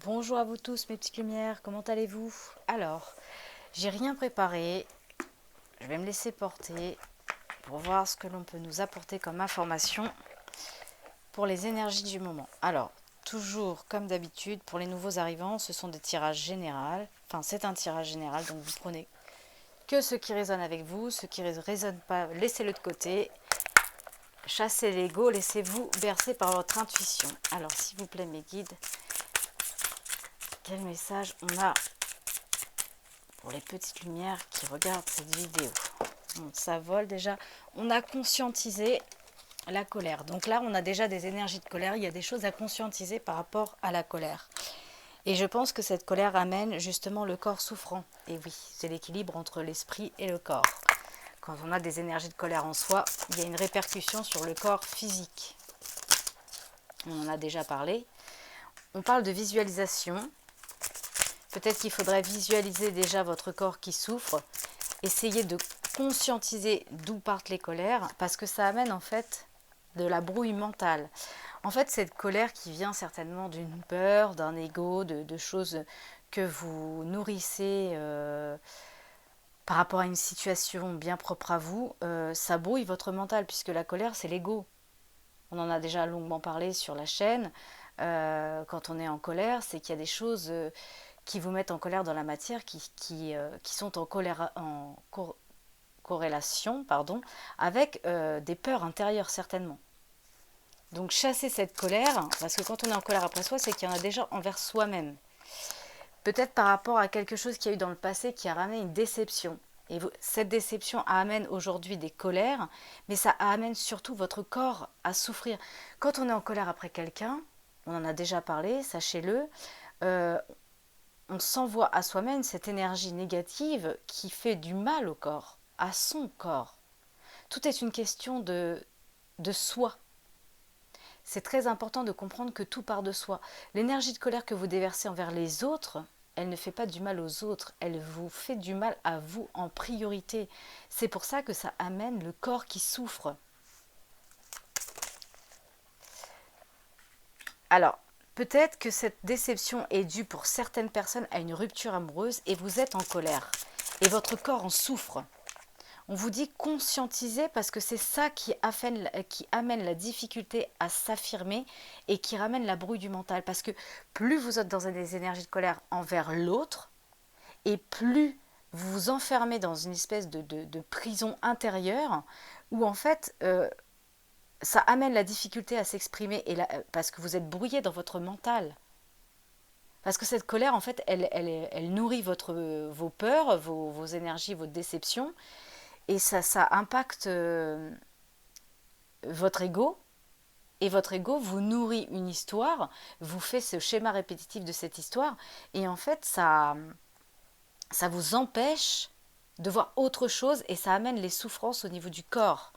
Bonjour à vous tous mes petites lumières, comment allez-vous? Alors, j'ai rien préparé, je vais me laisser porter pour voir ce que l'on peut nous apporter comme information pour les énergies du moment. Alors, toujours comme d'habitude, pour les nouveaux arrivants, ce sont des tirages généraux, enfin c'est un tirage général, donc vous prenez que ce qui résonne avec vous, ce qui ne résonne pas, laissez-le de côté. Chassez l'ego, laissez-vous bercer par votre intuition. Alors, s'il vous plaît mes guides, quel message on a pour les petites lumières qui regardent cette vidéo? Bon, ça vole déjà. On a conscientisé la colère. Donc là, on a déjà des énergies de colère. Il y a des choses à conscientiser par rapport à la colère. Et je pense que cette colère amène justement le corps souffrant. Et oui, c'est l'équilibre entre l'esprit et le corps. Quand on a des énergies de colère en soi, il y a une répercussion sur le corps physique. On en a déjà parlé. On parle de visualisation. Peut-être qu'il faudrait visualiser déjà votre corps qui souffre. Essayez de conscientiser d'où partent les colères, parce que ça amène en fait de la brouille mentale. En fait, cette colère qui vient certainement d'une peur, d'un ego, de choses que vous nourrissez par rapport à une situation bien propre à vous, ça brouille votre mental, puisque la colère, c'est l'ego. On en a déjà longuement parlé sur la chaîne. Quand on est en colère, c'est qu'il y a des choses qui vous mettent en colère dans la matière, qui sont en corrélation avec des peurs intérieures certainement. Donc chassez cette colère, parce que quand on est en colère après soi, c'est qu'il y en a déjà envers soi-même. Peut-être par rapport à quelque chose qu'il y a eu dans le passé qui a ramené une déception. Et cette déception amène aujourd'hui des colères, mais ça amène surtout votre corps à souffrir. Quand on est en colère après quelqu'un, on en a déjà parlé, sachez-le, on s'envoie à soi-même cette énergie négative qui fait du mal au corps, à son corps. Tout est une question de soi. C'est très important de comprendre que tout part de soi. L'énergie de colère que vous déversez envers les autres, elle ne fait pas du mal aux autres, elle vous fait du mal à vous en priorité. C'est pour ça que ça amène le corps qui souffre. Alors, peut-être que cette déception est due pour certaines personnes à une rupture amoureuse et vous êtes en colère. Et votre corps en souffre. On vous dit conscientiser parce que c'est ça qui amène la difficulté à s'affirmer et qui ramène la brouille du mental. Parce que plus vous êtes dans des énergies de colère envers l'autre et plus vous vous enfermez dans une espèce de prison intérieure où en fait ça amène la difficulté à s'exprimer parce que vous êtes brouillé dans votre mental. Parce que cette colère, en fait, elle nourrit vos peurs, vos énergies, vos déceptions. Et ça impacte votre ego. Et votre ego vous nourrit une histoire, vous fait ce schéma répétitif de cette histoire. Et en fait, ça vous empêche de voir autre chose et ça amène les souffrances au niveau du corps.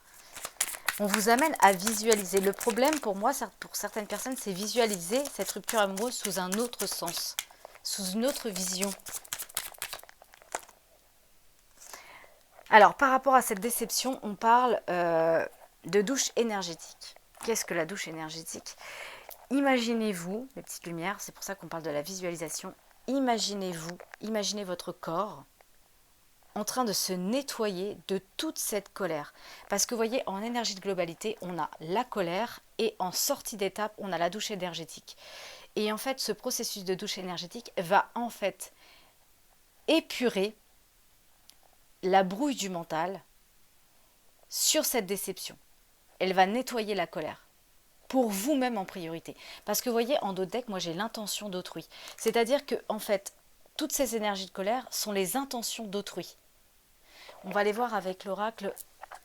On vous amène à visualiser. Le problème pour moi, pour certaines personnes, c'est visualiser cette rupture amoureuse sous un autre sens, sous une autre vision. Alors, par rapport à cette déception, on parle de douche énergétique. Qu'est-ce que la douche énergétique? Imaginez-vous, les petites lumières, c'est pour ça qu'on parle de la visualisation. Imaginez-vous, imaginez votre corps en train de se nettoyer de toute cette colère. Parce que vous voyez, en énergie de globalité, on a la colère et en sortie d'étape, on a la douche énergétique. Et en fait, ce processus de douche énergétique va en fait épurer la brouille du mental sur cette déception. Elle va nettoyer la colère. Pour vous-même en priorité. Parce que vous voyez, en dos de deck, moi j'ai l'intention d'autrui. C'est-à-dire que, en fait, toutes ces énergies de colère sont les intentions d'autrui. On va aller voir avec l'oracle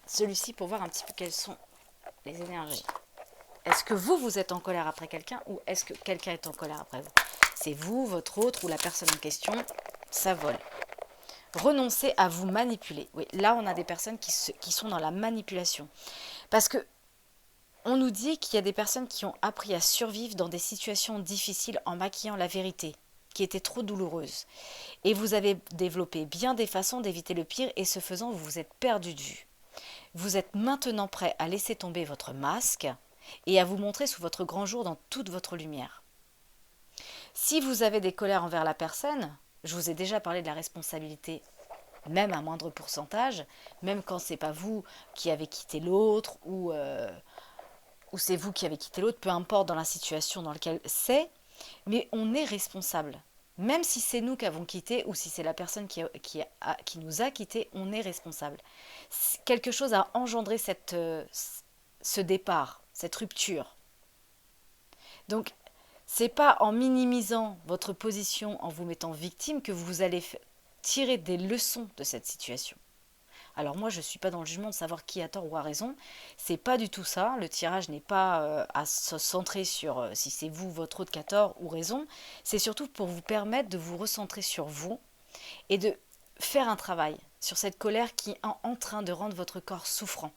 celui-ci pour voir un petit peu quelles sont les énergies. Est-ce que vous êtes en colère après quelqu'un ou est-ce que quelqu'un est en colère après vous? C'est vous, votre autre ou la personne en question, ça vole. Renoncez à vous manipuler. Oui, là on a des personnes qui sont dans la manipulation. Parce que on nous dit qu'il y a des personnes qui ont appris à survivre dans des situations difficiles en maquillant la vérité, qui était trop douloureuse. Et vous avez développé bien des façons d'éviter le pire et ce faisant, vous vous êtes perdu de vue. Vous êtes maintenant prêt à laisser tomber votre masque et à vous montrer sous votre grand jour dans toute votre lumière. Si vous avez des colères envers la personne, je vous ai déjà parlé de la responsabilité, même à moindre pourcentage, même quand c'est pas vous qui avez quitté l'autre ou c'est vous qui avez quitté l'autre, peu importe dans la situation dans laquelle c'est, mais on est responsable. Même si c'est nous qui avons quitté ou si c'est la personne qui nous a quitté, on est responsable. Quelque chose a engendré ce départ, cette rupture. Donc, c'est pas en minimisant votre position, en vous mettant victime, que vous allez tirer des leçons de cette situation. Alors moi, je ne suis pas dans le jugement de savoir qui a tort ou a raison. C'est pas du tout ça. Le tirage n'est pas à se centrer sur si c'est vous, votre autre qui a tort ou raison. C'est surtout pour vous permettre de vous recentrer sur vous et de faire un travail sur cette colère qui est en train de rendre votre corps souffrant.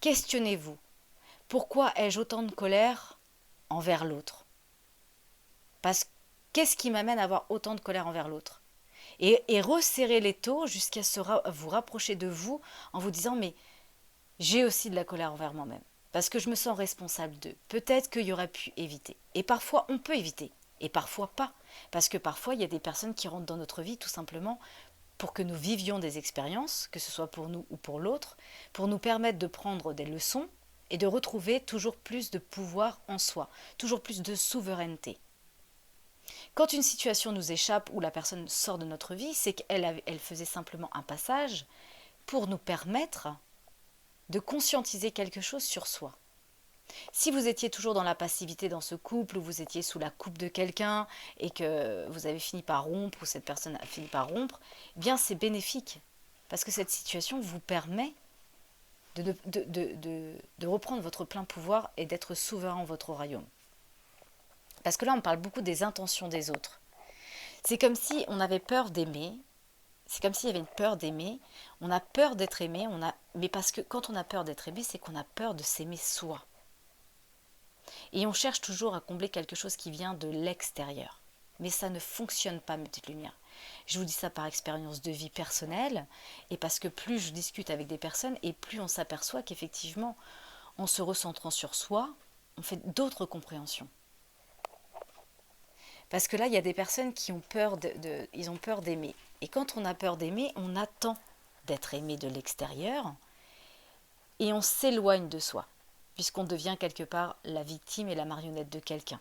Questionnez-vous. Pourquoi ai-je autant de colère envers l'autre? Parce qu'est-ce qui m'amène à avoir autant de colère envers l'autre? Et resserrer les taux jusqu'à vous rapprocher de vous en vous disant mais j'ai aussi de la colère envers moi-même. Parce que je me sens responsable d'eux. Peut-être qu'il y aurait pu éviter. Et parfois on peut éviter. Et parfois pas. Parce que parfois il y a des personnes qui rentrent dans notre vie tout simplement pour que nous vivions des expériences, que ce soit pour nous ou pour l'autre, pour nous permettre de prendre des leçons et de retrouver toujours plus de pouvoir en soi, toujours plus de souveraineté. Quand une situation nous échappe ou la personne sort de notre vie, c'est qu'elle faisait simplement un passage pour nous permettre de conscientiser quelque chose sur soi. Si vous étiez toujours dans la passivité dans ce couple, ou vous étiez sous la coupe de quelqu'un et que vous avez fini par rompre, ou cette personne a fini par rompre, eh bien c'est bénéfique. Parce que cette situation vous permet de reprendre votre plein pouvoir et d'être souverain en votre royaume. Parce que là, on parle beaucoup des intentions des autres. C'est comme si on avait peur d'aimer. C'est comme s'il y avait une peur d'aimer. On a peur d'être aimé. Mais parce que quand on a peur d'être aimé, c'est qu'on a peur de s'aimer soi. Et on cherche toujours à combler quelque chose qui vient de l'extérieur. Mais ça ne fonctionne pas, mes petites lumières. Je vous dis ça par expérience de vie personnelle. Et parce que plus je discute avec des personnes, et plus on s'aperçoit qu'effectivement, en se recentrant sur soi, on fait d'autres compréhensions. Parce que là, il y a des personnes qui ont peur ils ont peur d'aimer. Et quand on a peur d'aimer, on attend d'être aimé de l'extérieur et on s'éloigne de soi, puisqu'on devient quelque part la victime et la marionnette de quelqu'un.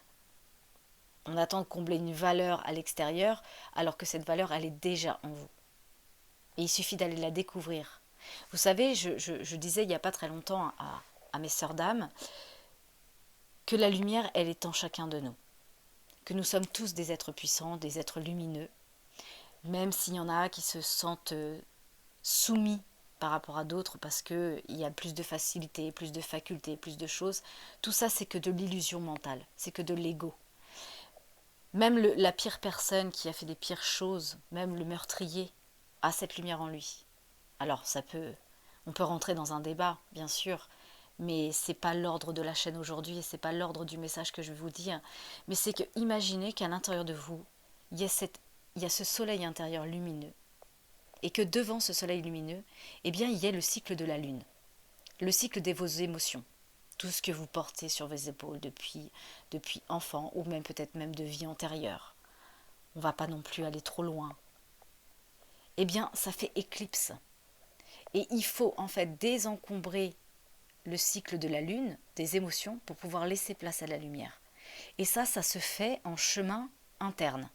On attend de combler une valeur à l'extérieur, alors que cette valeur, elle est déjà en vous. Et il suffit d'aller la découvrir. Vous savez, je disais il n'y a pas très longtemps à mes sœurs d'âme que la lumière, elle est en chacun de nous. Que nous sommes tous des êtres puissants, des êtres lumineux, même s'il y en a qui se sentent soumis par rapport à d'autres parce qu'il y a plus de facilité, plus de facultés, plus de choses. Tout ça, c'est que de l'illusion mentale, c'est que de l'ego. Même la pire personne qui a fait des pires choses, même le meurtrier, a cette lumière en lui. Alors, on peut rentrer dans un débat, bien sûr, mais c'est pas l'ordre de la chaîne aujourd'hui et c'est pas l'ordre du message que je vais vous dire. Mais c'est que imaginez qu'à l'intérieur de vous, il y a ce soleil intérieur lumineux et que devant ce soleil lumineux, eh bien, il y a le cycle de la lune, le cycle de vos émotions, tout ce que vous portez sur vos épaules depuis enfant ou même peut-être même de vie antérieure. On ne va pas non plus aller trop loin. Eh bien, ça fait éclipse. Et il faut en fait désencombrer le cycle de la lune, des émotions, pour pouvoir laisser place à la lumière. Et ça se fait en chemin interne.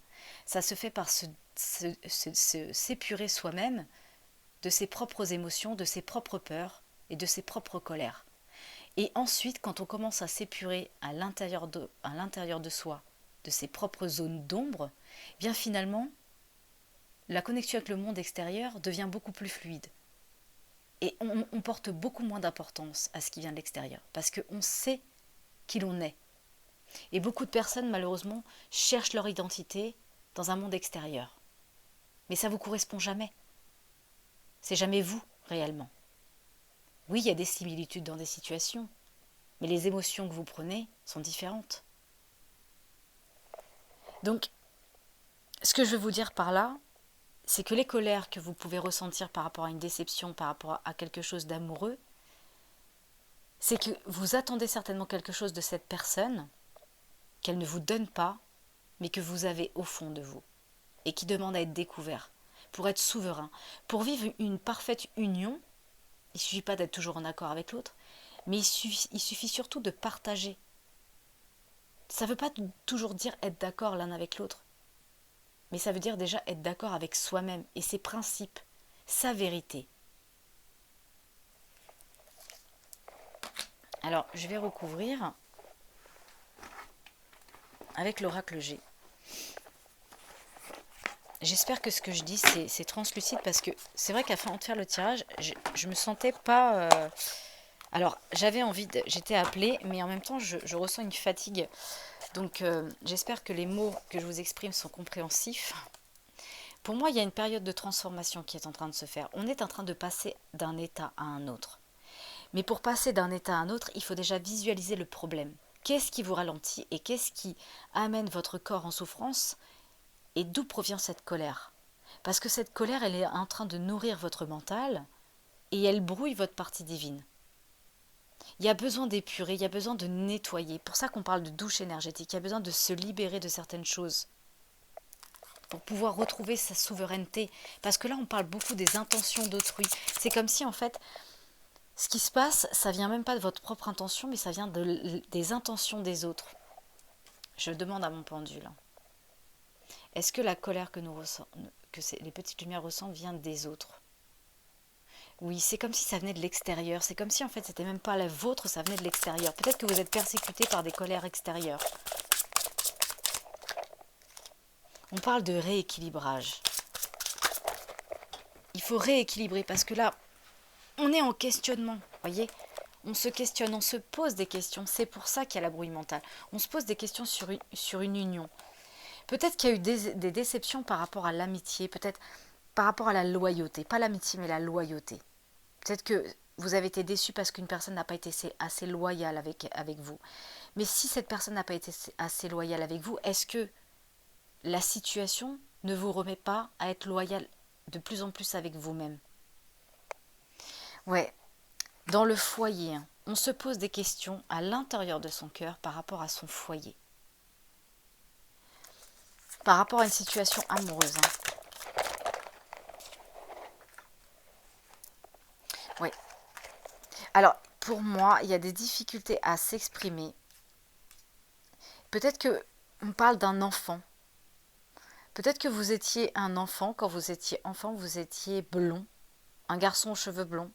Ça se fait par s'épurer soi-même de ses propres émotions, de ses propres peurs et de ses propres colères. Et ensuite, quand on commence à s'épurer à l'intérieur de soi, de ses propres zones d'ombre, bien finalement, la connexion avec le monde extérieur devient beaucoup plus fluide. Et on porte beaucoup moins d'importance à ce qui vient de l'extérieur, parce qu'on sait qui l'on est. Et beaucoup de personnes, malheureusement, cherchent leur identité dans un monde extérieur. Mais ça ne vous correspond jamais. C'est jamais vous, réellement. Oui, il y a des similitudes dans des situations, mais les émotions que vous prenez sont différentes. Donc, ce que je veux vous dire par là, c'est que les colères que vous pouvez ressentir par rapport à une déception, par rapport à quelque chose d'amoureux, c'est que vous attendez certainement quelque chose de cette personne qu'elle ne vous donne pas, mais que vous avez au fond de vous, et qui demande à être découvert, pour être souverain. Pour vivre une parfaite union, il ne suffit pas d'être toujours en accord avec l'autre, mais il suffit surtout de partager. Ça ne veut pas toujours dire être d'accord l'un avec l'autre, mais ça veut dire déjà être d'accord avec soi-même et ses principes, sa vérité. Alors, je vais recouvrir avec l'oracle G. J'espère que ce que je dis, c'est translucide, parce que c'est vrai qu'à fin de faire le tirage, je me sentais pas... Alors, j'avais envie, j'étais appelée, mais en même temps, je ressens une fatigue. Donc, j'espère que les mots que je vous exprime sont compréhensifs. Pour moi, il y a une période de transformation qui est en train de se faire. On est en train de passer d'un état à un autre. Mais pour passer d'un état à un autre, il faut déjà visualiser le problème. Qu'est-ce qui vous ralentit et qu'est-ce qui amène votre corps en souffrance, et d'où provient cette colère? Parce que cette colère, elle est en train de nourrir votre mental et elle brouille votre partie divine. Il y a besoin d'épurer, il y a besoin de nettoyer. Pour ça qu'on parle de douche énergétique. Il y a besoin de se libérer de certaines choses pour pouvoir retrouver sa souveraineté. Parce que là, on parle beaucoup des intentions d'autrui. C'est comme si, en fait, ce qui se passe, ça vient même pas de votre propre intention, mais ça vient des intentions des autres. Je demande à mon pendule. Est-ce que la colère que les petites lumières ressentent vient des autres? Oui, c'est comme si ça venait de l'extérieur. C'est comme si, en fait, c'était même pas la vôtre, ça venait de l'extérieur. Peut-être que vous êtes persécuté par des colères extérieures. On parle de rééquilibrage. Il faut rééquilibrer, parce que là, on est en questionnement, voyez? On se questionne, on se pose des questions. C'est pour ça qu'il y a la brouille mentale. On se pose des questions sur une union. Peut-être qu'il y a eu des déceptions par rapport à l'amitié, peut-être par rapport à la loyauté. Pas l'amitié, mais la loyauté. Peut-être que vous avez été déçu parce qu'une personne n'a pas été assez loyale avec vous. Mais si cette personne n'a pas été assez loyale avec vous, est-ce que la situation ne vous remet pas à être loyal de plus en plus avec vous-même? Ouais, dans le foyer, on se pose des questions à l'intérieur de son cœur par rapport à son foyer. Par rapport à une situation amoureuse. Oui. Alors, pour moi, il y a des difficultés à s'exprimer. Peut-être que on parle d'un enfant. Peut-être que vous étiez un enfant, quand vous étiez enfant, vous étiez blond, un garçon aux cheveux blonds.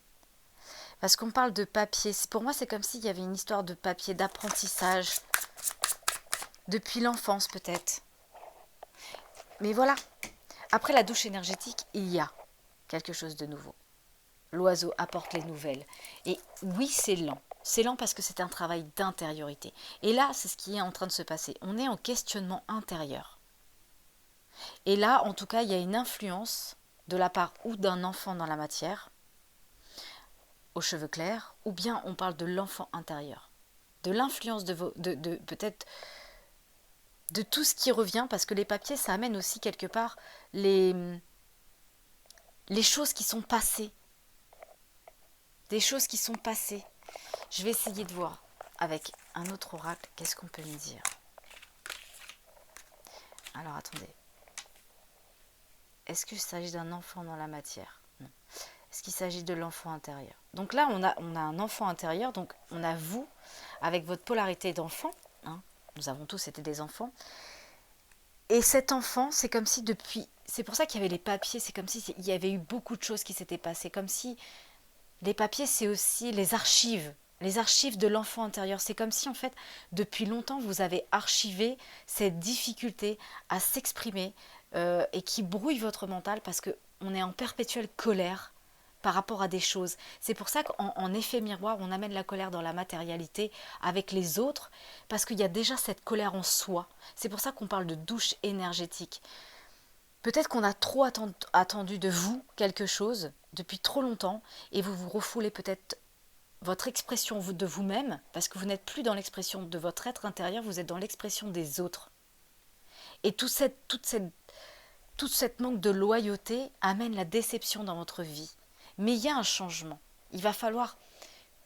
Parce qu'on parle de papier. Pour moi, c'est comme s'il y avait une histoire de papier, d'apprentissage, depuis l'enfance peut-être. Mais voilà. Après la douche énergétique, il y a quelque chose de nouveau. L'oiseau apporte les nouvelles. Et oui, c'est lent. C'est lent parce que c'est un travail d'intériorité. Et là, c'est ce qui est en train de se passer. On est en questionnement intérieur. Et là, en tout cas, il y a une influence de la part ou d'un enfant dans la matière, aux cheveux clairs, ou bien on parle de l'enfant intérieur. De l'influence de peut-être de tout ce qui revient, parce que les papiers, ça amène aussi quelque part les choses qui sont passées. Des choses qui sont passées. Je vais essayer de voir avec un autre oracle, qu'est-ce qu'on peut me dire. Alors, attendez. Est-ce qu'il s'agit d'un enfant dans la matière? Non. Est-ce qu'il s'agit de l'enfant intérieur? Donc là, on a un enfant intérieur, donc on a vous, avec votre polarité d'enfant. Hein, nous avons tous été des enfants. Et cet enfant, c'est comme si depuis... C'est pour ça qu'il y avait les papiers, c'est comme si il y avait eu beaucoup de choses qui s'étaient passées. Comme si les papiers, c'est aussi les archives de l'enfant intérieur. C'est comme si, en fait, depuis longtemps, vous avez archivé cette difficulté à s'exprimer et qui brouille votre mental parce qu'on est en perpétuelle colère par rapport à des choses. C'est pour ça qu'en effet miroir, on amène la colère dans la matérialité avec les autres, parce qu'il y a déjà cette colère en soi. C'est pour ça qu'on parle de douche énergétique. Peut-être qu'on a trop attendu de vous quelque chose depuis trop longtemps, et vous vous refoulez peut-être votre expression de vous-même, parce que vous n'êtes plus dans l'expression de votre être intérieur, vous êtes dans l'expression des autres. Et toute cette manque de loyauté amène la déception dans votre vie. Mais il y a un changement. Il va falloir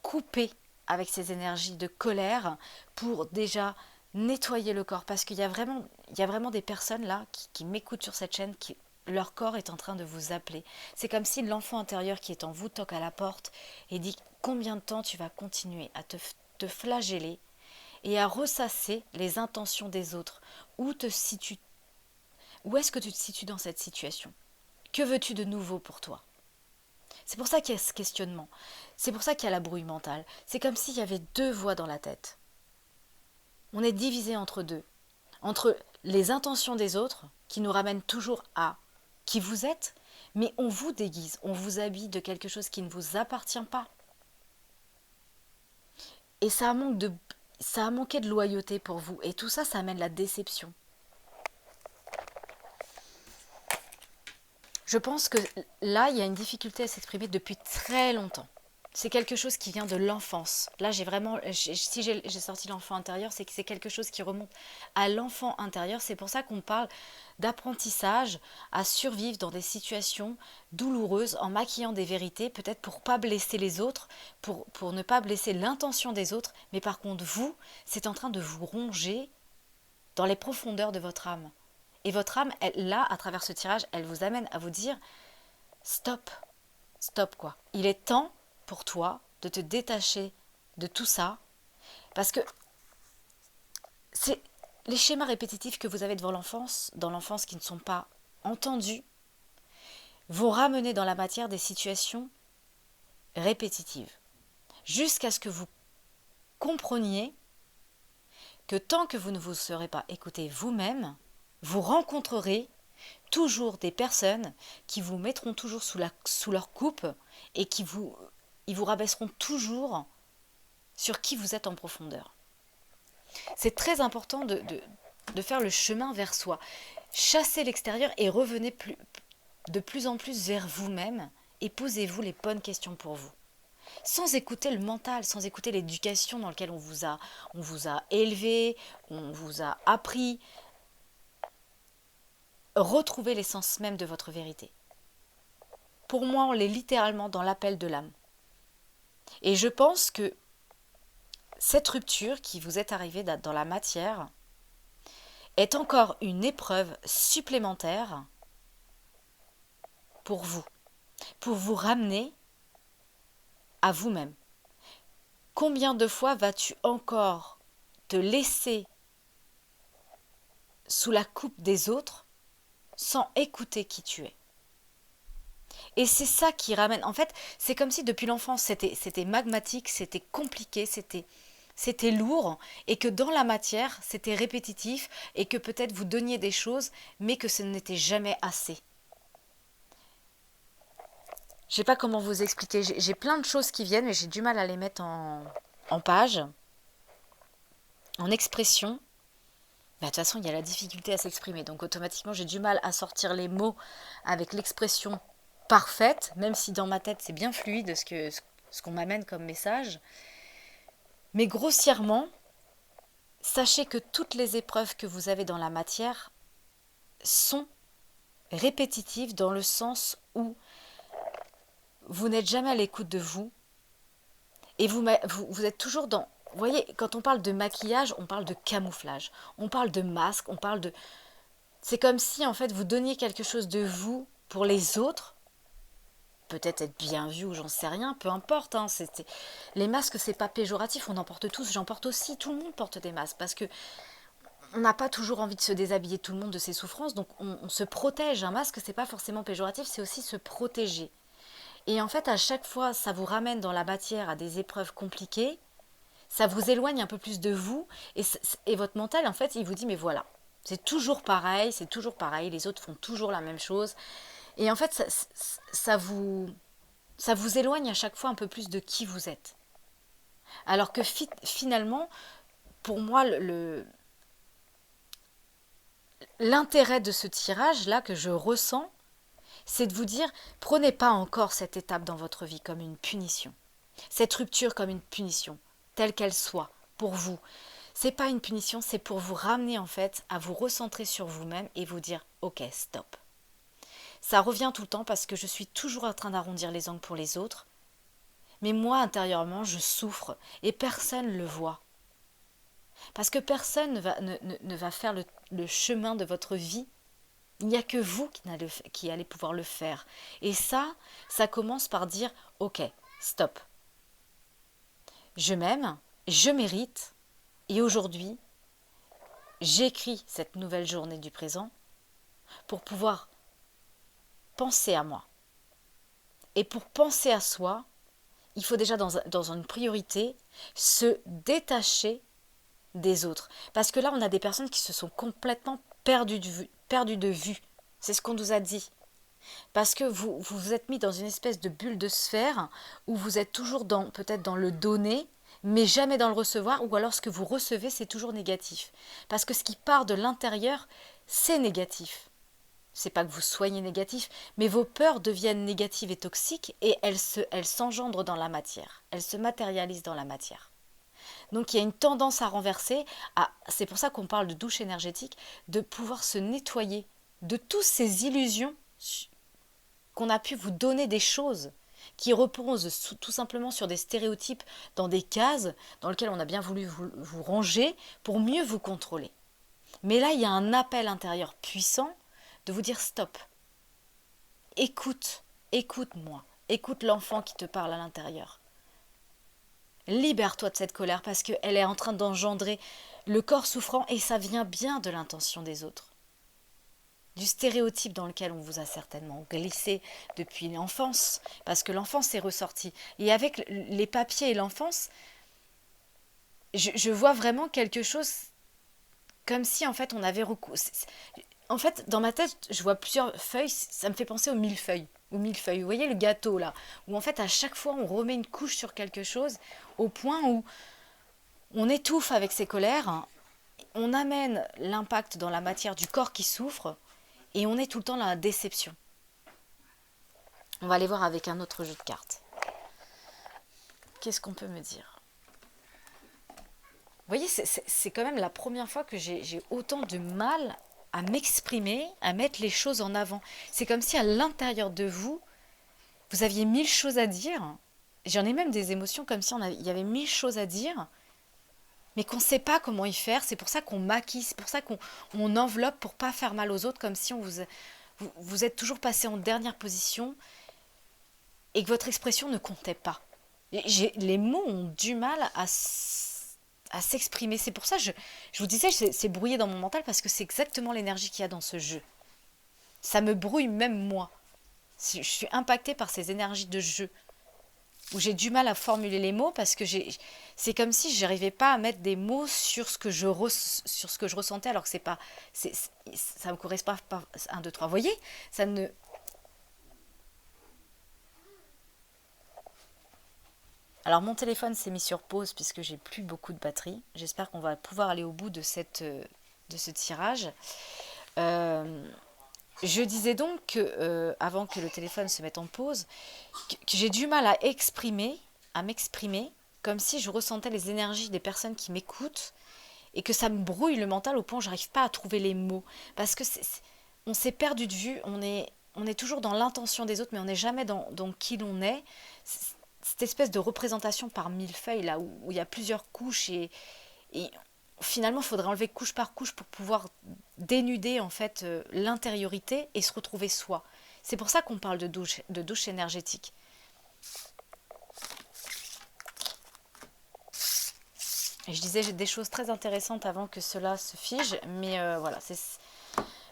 couper avec ces énergies de colère pour déjà nettoyer le corps, parce il y a vraiment des personnes là qui m'écoutent sur cette chaîne, qui leur corps est en train de vous appeler. C'est comme si l'enfant intérieur qui est en vous toque à la porte et dit combien de temps tu vas continuer à te flageller et à ressasser les intentions des autres. Où est-ce que tu te situes dans cette situation? Que veux-tu de nouveau pour toi? C'est pour ça qu'il y a ce questionnement. C'est pour ça qu'il y a la brouille mentale. C'est comme s'il y avait deux voix dans la tête. On est divisé entre deux. Entre les intentions des autres, qui nous ramènent toujours à qui vous êtes, mais on vous déguise, on vous habille de quelque chose qui ne vous appartient pas. Et ça a manqué de loyauté pour vous. Et tout ça, ça amène la déception. Je pense que là, il y a une difficulté à s'exprimer depuis très longtemps. C'est quelque chose qui vient de l'enfance. Là, si j'ai sorti l'enfant intérieur, c'est que c'est quelque chose qui remonte à l'enfant intérieur. C'est pour ça qu'on parle d'apprentissage à survivre dans des situations douloureuses en maquillant des vérités, peut-être pour pas blesser les autres, pour ne pas blesser l'intention des autres. Mais par contre, vous, c'est en train de vous ronger dans les profondeurs de votre âme. Et votre âme, là, à travers ce tirage, elle vous amène à vous dire stop, stop quoi. Il est temps pour toi de te détacher de tout ça, parce que c'est les schémas répétitifs que vous avez devant l'enfance, dans l'enfance qui ne sont pas entendus, vont ramener dans la matière des situations répétitives, jusqu'à ce que vous compreniez que tant que vous ne vous serez pas écouté vous-même, vous rencontrerez toujours des personnes qui vous mettront toujours sous leur coupe et ils vous rabaisseront toujours sur qui vous êtes en profondeur. C'est très important de faire le chemin vers soi. Chassez l'extérieur et revenez de plus en plus vers vous-même et posez-vous les bonnes questions pour vous. Sans écouter le mental, sans écouter l'éducation dans laquelle on vous a élevé, on vous a appris. Retrouvez l'essence même de votre vérité. Pour moi, on est littéralement dans l'appel de l'âme. Et je pense que cette rupture qui vous est arrivée dans la matière est encore une épreuve supplémentaire pour vous ramener à vous-même. Combien de fois vas-tu encore te laisser sous la coupe des autres sans écouter qui tu es? Et c'est ça qui ramène. En fait, c'est comme si depuis l'enfance, c'était magmatique, c'était compliqué, c'était lourd, et que dans la matière, c'était répétitif, et que peut-être vous donniez des choses, mais que ce n'était jamais assez. Je sais pas comment vous expliquer. J'ai plein de choses qui viennent, mais j'ai du mal à les mettre en page, en expression. Mais de toute façon, il y a la difficulté à s'exprimer. Donc automatiquement, j'ai du mal à sortir les mots avec l'expression parfaite, même si dans ma tête, c'est bien fluide ce qu'on m'amène comme message. Mais grossièrement, sachez que toutes les épreuves que vous avez dans la matière sont répétitives dans le sens où vous n'êtes jamais à l'écoute de vous et vous êtes toujours dans... Vous voyez, quand on parle de maquillage, on parle de camouflage, on parle de masque, on parle de... C'est comme si en fait vous donniez quelque chose de vous pour les autres, peut-être être bien vu ou j'en sais rien, peu importe. Hein, les masques, c'est pas péjoratif, on en porte tous, j'en porte aussi, tout le monde porte des masques parce que on n'a pas toujours envie de se déshabiller tout le monde de ses souffrances, donc on se protège. Un masque, c'est pas forcément péjoratif, c'est aussi se protéger. Et en fait, à chaque fois, ça vous ramène dans la matière à des épreuves compliquées, ça vous éloigne un peu plus de vous, et votre mental, en fait, il vous dit, mais voilà, c'est toujours pareil, les autres font toujours la même chose. Et en fait, ça vous éloigne à chaque fois un peu plus de qui vous êtes. Alors que finalement, pour moi, l'intérêt de ce tirage-là que je ressens, c'est de vous dire, prenez pas encore cette étape dans votre vie comme une punition. Cette rupture comme une punition, telle qu'elle soit, pour vous. C'est pas une punition, c'est pour vous ramener en fait à vous recentrer sur vous-même et vous dire, ok, stop. Ça revient tout le temps parce que je suis toujours en train d'arrondir les angles pour les autres. Mais moi, intérieurement, je souffre et personne ne le voit. Parce que personne ne va faire le chemin de votre vie. Il n'y a que vous qui allez pouvoir le faire. Et ça commence par dire, ok, stop. Je m'aime, je mérite, et aujourd'hui, j'écris cette nouvelle journée du présent pour pouvoir penser à moi. Et pour penser à soi, il faut déjà dans une priorité se détacher des autres. Parce que là, on a des personnes qui se sont complètement perdues de vue. C'est ce qu'on nous a dit. Parce que vous vous êtes mis dans une espèce de bulle de sphère où vous êtes toujours peut-être dans le donner, mais jamais dans le recevoir, ou alors ce que vous recevez, c'est toujours négatif. Parce que ce qui part de l'intérieur, c'est négatif. C'est pas que vous soyez négatif, mais vos peurs deviennent négatives et toxiques et elles s'engendrent dans la matière. Elles se matérialisent dans la matière. Donc il y a une tendance à renverser, c'est pour ça qu'on parle de douche énergétique, de pouvoir se nettoyer de toutes ces illusions qu'on a pu vous donner des choses qui reposent tout simplement sur des stéréotypes dans des cases dans lesquelles on a bien voulu vous ranger pour mieux vous contrôler. Mais là, il y a un appel intérieur puissant de vous dire stop. Écoute-moi. Écoute l'enfant qui te parle à l'intérieur. Libère-toi de cette colère parce qu'elle est en train d'engendrer le corps souffrant et ça vient bien de l'intention des autres. Du stéréotype dans lequel on vous a certainement glissé depuis l'enfance, parce que l'enfance est ressortie. Et avec les papiers et l'enfance, je vois vraiment quelque chose comme si en fait on avait recours. En fait, dans ma tête, je vois plusieurs feuilles, ça me fait penser aux millefeuilles. Aux millefeuilles. Vous voyez le gâteau là, où en fait à chaque fois on remet une couche sur quelque chose, au point où on étouffe avec ses colères, on amène l'impact dans la matière du corps qui souffre, et on est tout le temps dans la déception. On va aller voir avec un autre jeu de cartes. Qu'est-ce qu'on peut me dire? Vous voyez, c'est quand même la première fois que j'ai autant de mal à m'exprimer, à mettre les choses en avant. C'est comme si à l'intérieur de vous, vous aviez 1000 choses à dire. J'en ai même des émotions comme si il y avait 1000 choses à dire, mais qu'on ne sait pas comment y faire. C'est pour ça qu'on maquille, c'est pour ça qu'on enveloppe pour pas faire mal aux autres, comme si vous êtes toujours passé en dernière position et que votre expression ne comptait pas. Les mots ont du mal à s'exprimer. C'est pour ça que je vous disais, c'est brouillé dans mon mental parce que c'est exactement l'énergie qu'il y a dans ce jeu. Ça me brouille même moi. Je suis impactée par ces énergies de jeu où j'ai du mal à formuler les mots parce que c'est comme si je n'arrivais pas à mettre des mots sur ce que je ressentais alors que ça me correspond pas 1, 2, 3. Vous voyez, ça ne... Alors mon téléphone s'est mis sur pause puisque j'ai plus beaucoup de batterie. J'espère qu'on va pouvoir aller au bout de ce tirage. Je disais donc que, avant que le téléphone se mette en pause, que j'ai du mal à m'exprimer, comme si je ressentais les énergies des personnes qui m'écoutent et que ça me brouille le mental au point où j'arrive pas à trouver les mots. Parce que on s'est perdu de vue, on est toujours dans l'intention des autres, mais on n'est jamais dans qui l'on est. Cette espèce de représentation par millefeuille, là, où il y a plusieurs couches et finalement, il faudrait enlever couche par couche pour pouvoir dénuder en fait l'intériorité et se retrouver soi. C'est pour ça qu'on parle de douche énergétique. Et je disais j'ai des choses très intéressantes avant que cela se fige, mais voilà,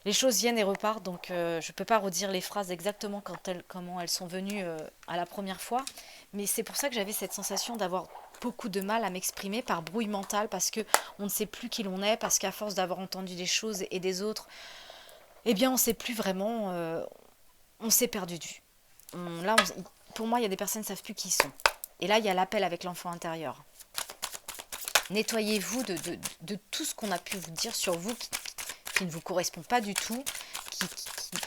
les choses viennent et repartent, donc je ne peux pas redire les phrases exactement comment elles sont venues à la première fois, mais c'est pour ça que j'avais cette sensation d'avoir beaucoup de mal à m'exprimer par brouille mental, parce qu'on ne sait plus qui l'on est, parce qu'à force d'avoir entendu des choses et des autres, eh bien on ne sait plus vraiment, on s'est perdu de vue. Pour moi, il y a des personnes qui ne savent plus qui ils sont. Et là, il y a l'appel avec l'enfant intérieur. Nettoyez-vous de tout ce qu'on a pu vous dire sur vous qui ne vous correspond pas du tout,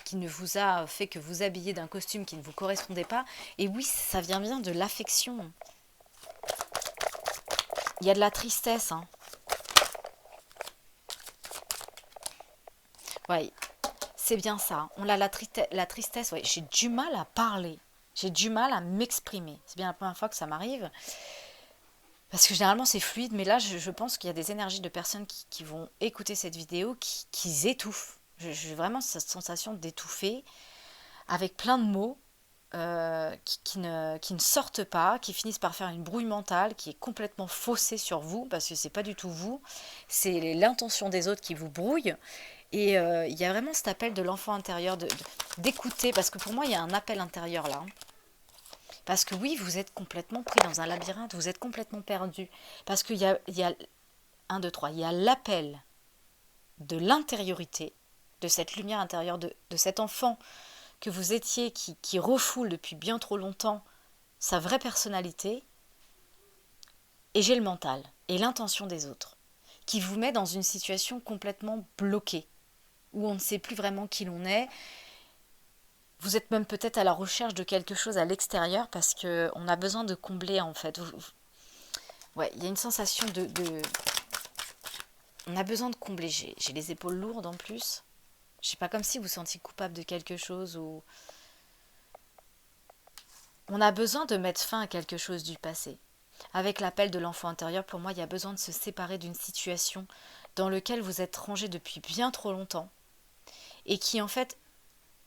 qui ne vous a fait que vous habiller d'un costume qui ne vous correspondait pas. Et oui, ça vient bien de l'affection. Il y a de la tristesse. Hein. Ouais, c'est bien ça. On a la tristesse. Ouais, j'ai du mal à parler. J'ai du mal à m'exprimer. C'est bien la première fois que ça m'arrive. Parce que généralement c'est fluide, mais là je pense qu'il y a des énergies de personnes qui vont écouter cette vidéo, qui étouffent. J'ai vraiment cette sensation d'étouffer avec plein de mots qui ne sortent pas, qui finissent par faire une brouille mentale qui est complètement faussée sur vous, parce que c'est pas du tout vous, c'est l'intention des autres qui vous brouille. Et il y a vraiment cet appel de l'enfant intérieur d'écouter, parce que pour moi il y a un appel intérieur là, hein. Parce que oui, vous êtes complètement pris dans un labyrinthe, vous êtes complètement perdu. Parce qu'il y a 1, 2, 3, il y a l'appel de l'intériorité, de cette lumière intérieure, de cet enfant que vous étiez, qui refoule depuis bien trop longtemps sa vraie personnalité, et j'ai le mental, et l'intention des autres, qui vous met dans une situation complètement bloquée, où on ne sait plus vraiment qui l'on est. Vous êtes même peut-être à la recherche de quelque chose à l'extérieur, parce qu'on a besoin de combler en fait. Ouais, il y a une sensation on a besoin de combler. J'ai les épaules lourdes en plus. Je sais pas, comme si vous sentiez coupable de quelque chose, ou on a besoin de mettre fin à quelque chose du passé. Avec l'appel de l'enfant intérieur, pour moi, il y a besoin de se séparer d'une situation dans laquelle vous êtes rangé depuis bien trop longtemps et qui en fait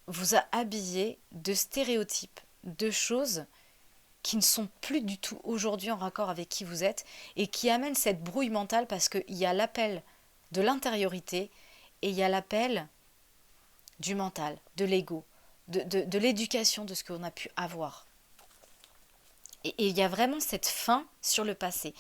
vous a habillé de stéréotypes, de choses qui ne sont plus du tout aujourd'hui en raccord avec qui vous êtes, et qui amènent cette brouille mentale, parce qu'il y a l'appel de l'intériorité et il y a l'appel du mental, de l'ego, de l'éducation, de ce qu'on a pu avoir. Et il y a vraiment cette fin sur le passé.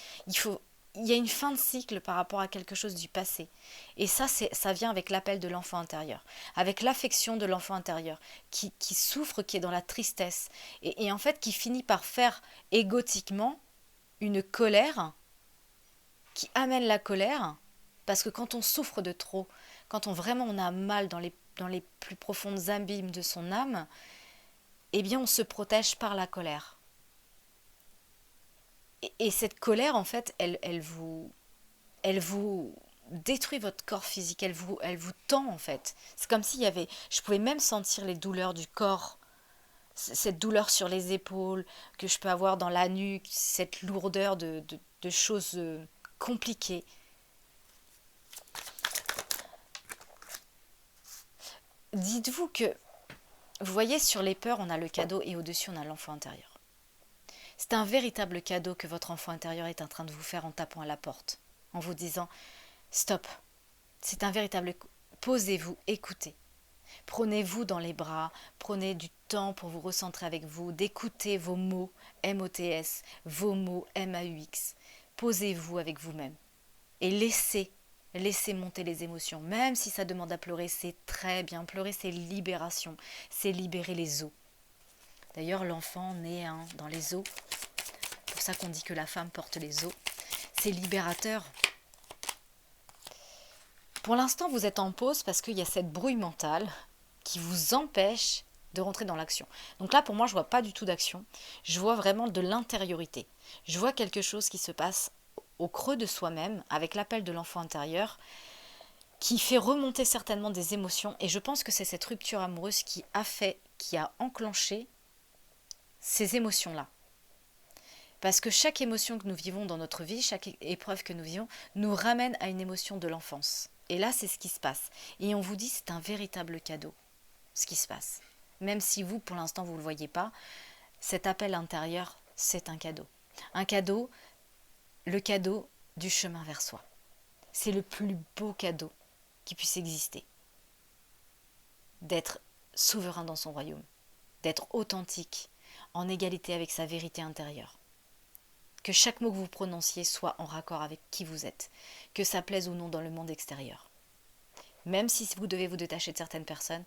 Il y a une fin de cycle par rapport à quelque chose du passé. Et ça vient avec l'appel de l'enfant intérieur, avec l'affection de l'enfant intérieur, qui souffre, qui est dans la tristesse, et en fait qui finit par faire égotiquement une colère, qui amène la colère, parce que quand on souffre de trop, quand vraiment on a mal dans les plus profondes abîmes de son âme, eh bien on se protège par la colère. Et cette colère, en fait, elle vous détruit votre corps physique, elle vous tend, en fait. C'est comme s'il y avait, je pouvais même sentir les douleurs du corps, cette douleur sur les épaules que je peux avoir dans la nuque, cette lourdeur de choses compliquées. Dites-vous que, vous voyez, sur les peurs, on a le cadeau, et au-dessus, on a l'enfant intérieur. C'est un véritable cadeau que votre enfant intérieur est en train de vous faire en tapant à la porte, en vous disant stop. C'est un véritable... Posez-vous, écoutez. Prenez-vous dans les bras, prenez du temps pour vous recentrer avec vous, d'écouter vos mots M-O-T-S, vos mots M-A-U-X. Posez-vous avec vous-même et laissez monter les émotions. Même si ça demande à pleurer, c'est très bien. Pleurer, c'est libération, c'est libérer les os. D'ailleurs, l'enfant naît dans les os. C'est pour ça qu'on dit que la femme porte les os. C'est libérateur. Pour l'instant, vous êtes en pause parce qu'il y a cette brouille mentale qui vous empêche de rentrer dans l'action. Donc là, pour moi, je vois pas du tout d'action. Je vois vraiment de l'intériorité. Je vois quelque chose qui se passe au creux de soi-même, avec l'appel de l'enfant intérieur, qui fait remonter certainement des émotions. Et je pense que c'est cette rupture amoureuse qui a enclenché ces émotions-là. Parce que chaque émotion que nous vivons dans notre vie, chaque épreuve que nous vivons, nous ramène à une émotion de l'enfance. Et là, c'est ce qui se passe. Et on vous dit, c'est un véritable cadeau, ce qui se passe. Même si vous, pour l'instant, vous ne le voyez pas, cet appel intérieur, c'est un cadeau. Un cadeau, le cadeau du chemin vers soi. C'est le plus beau cadeau qui puisse exister. D'être souverain dans son royaume, d'être authentique, en égalité avec sa vérité intérieure. Que chaque mot que vous prononciez soit en raccord avec qui vous êtes, que ça plaise ou non dans le monde extérieur. Même si vous devez vous détacher de certaines personnes,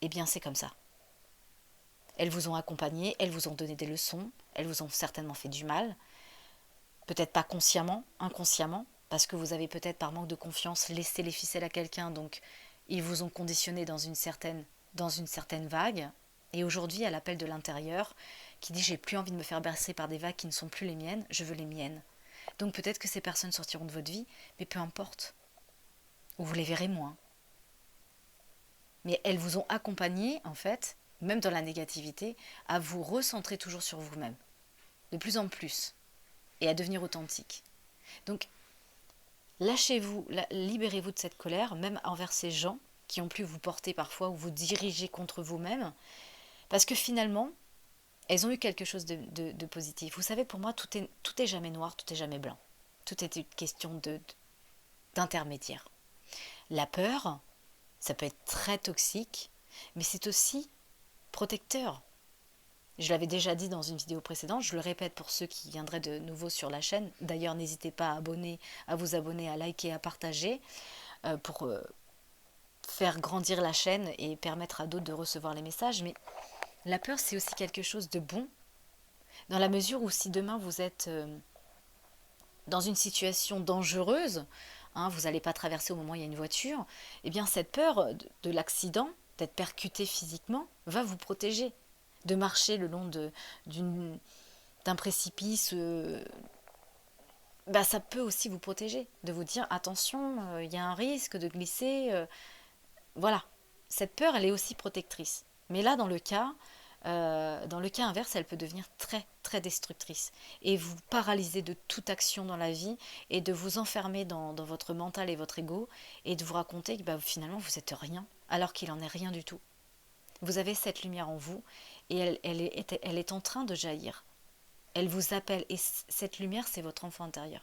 eh bien c'est comme ça. Elles vous ont accompagné, elles vous ont donné des leçons, elles vous ont certainement fait du mal, peut-être pas consciemment, inconsciemment, parce que vous avez peut-être par manque de confiance laissé les ficelles à quelqu'un, donc ils vous ont conditionné dans une certaine vague. Et aujourd'hui, à l'appel de l'intérieur, qui dit j'ai plus envie de me faire bercer par des vagues qui ne sont plus les miennes, je veux les miennes. Donc peut-être que ces personnes sortiront de votre vie, mais peu importe. Ou vous les verrez moins. Mais elles vous ont accompagné, en fait, même dans la négativité, à vous recentrer toujours sur vous-même. De plus en plus. et à devenir authentique. Donc, lâchez-vous, libérez-vous de cette colère, même envers ces gens qui ont pu vous porter parfois ou vous diriger contre vous-même, parce que finalement, elles ont eu quelque chose de positif. Vous savez, pour moi, tout est jamais noir, tout est jamais blanc. Tout est une question d'intermédiaire. La peur, ça peut être très toxique, mais c'est aussi protecteur. Je l'avais déjà dit dans une vidéo précédente, je le répète pour ceux qui viendraient de nouveau sur la chaîne. D'ailleurs, n'hésitez pas à vous abonner, à liker, à partager pour faire grandir la chaîne et permettre à d'autres de recevoir les messages. Mais la peur, c'est aussi quelque chose de bon, dans la mesure où si demain vous êtes dans une situation dangereuse, vous n'allez pas traverser au moment où il y a une voiture, eh bien cette peur de l'accident, d'être percuté physiquement, va vous protéger. De marcher le long d'un précipice, ça peut aussi vous protéger. De vous dire, attention, il y a un risque de glisser. Voilà. Cette peur, elle est aussi protectrice. Mais là, dans le cas inverse, elle peut devenir très, très destructrice. Et vous paralyser de toute action dans la vie et de vous enfermer dans votre mental et votre ego et de vous raconter que finalement, vous n'êtes rien, alors qu'il n'en est rien du tout. Vous avez cette lumière en vous et elle est en train de jaillir. Elle vous appelle et cette lumière, c'est votre enfant intérieur.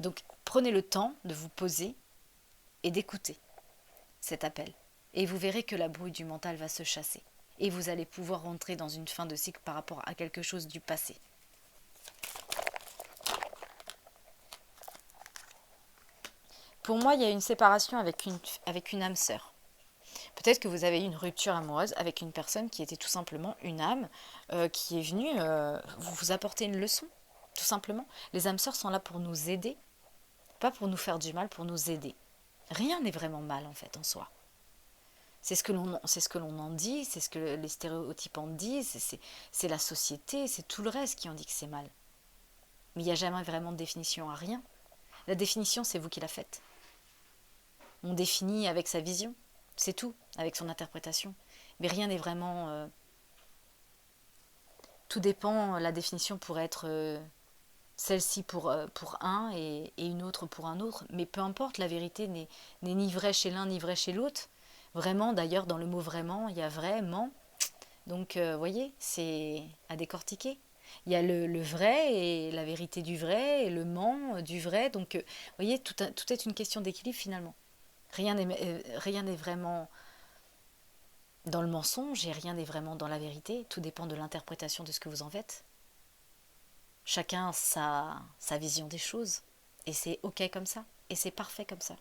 Donc, prenez le temps de vous poser et d'écouter cet appel. Et vous verrez que la brouille du mental va se chasser. Et vous allez pouvoir rentrer dans une fin de cycle par rapport à quelque chose du passé. Pour moi, il y a une séparation avec une âme sœur. Peut-être que vous avez eu une rupture amoureuse avec une personne qui était tout simplement une âme qui est venue vous apporter une leçon, tout simplement. Les âmes sœurs sont là pour nous aider, pas pour nous faire du mal, pour nous aider. Rien n'est vraiment mal en fait en soi. C'est ce que l'on en dit, c'est ce que les stéréotypes en disent, c'est la société, c'est tout le reste qui en dit que c'est mal. Mais il n'y a jamais vraiment de définition à rien. La définition, c'est vous qui la faites. On définit avec sa vision, c'est tout, avec son interprétation. Mais rien n'est vraiment... Tout dépend, la définition pourrait être celle-ci pour un et une autre pour un autre. Mais peu importe, la vérité n'est ni vraie chez l'un ni vraie chez l'autre. Vraiment, d'ailleurs, dans le mot vraiment, il y a vraiment. Donc, vous voyez, c'est à décortiquer. Il y a le vrai et la vérité du vrai et le ment du vrai. Donc, vous voyez, tout est une question d'équilibre finalement. Rien n'est vraiment dans le mensonge et rien n'est vraiment dans la vérité. Tout dépend de l'interprétation de ce que vous en faites. Chacun a sa vision des choses. Et c'est ok comme ça. Et c'est parfait comme ça.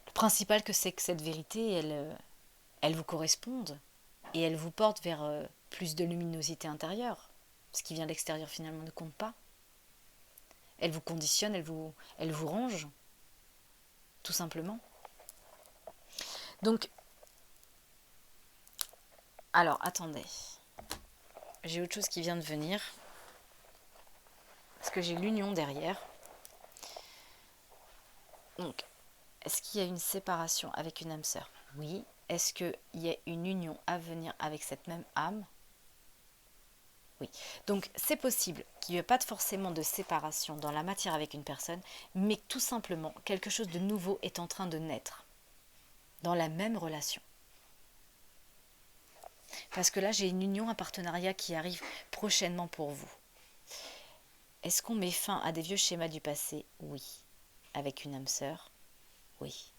Le principal c'est que cette vérité, elle vous corresponde. Et elle vous porte vers plus de luminosité intérieure. Ce qui vient de l'extérieur finalement ne compte pas. Elle vous conditionne, elle vous range. Tout simplement. Donc, alors, attendez. J'ai autre chose qui vient de venir. Parce que j'ai l'union derrière. Donc, est-ce qu'il y a une séparation avec une âme sœur? Oui. Est-ce qu'il y a une union à venir avec cette même âme? Oui. Donc, c'est possible qu'il n'y ait pas forcément de séparation dans la matière avec une personne, mais tout simplement, quelque chose de nouveau est en train de naître dans la même relation. Parce que là, j'ai une union, un partenariat qui arrive prochainement pour vous. Est-ce qu'on met fin à des vieux schémas du passé? Oui. Avec une âme sœur? Oui.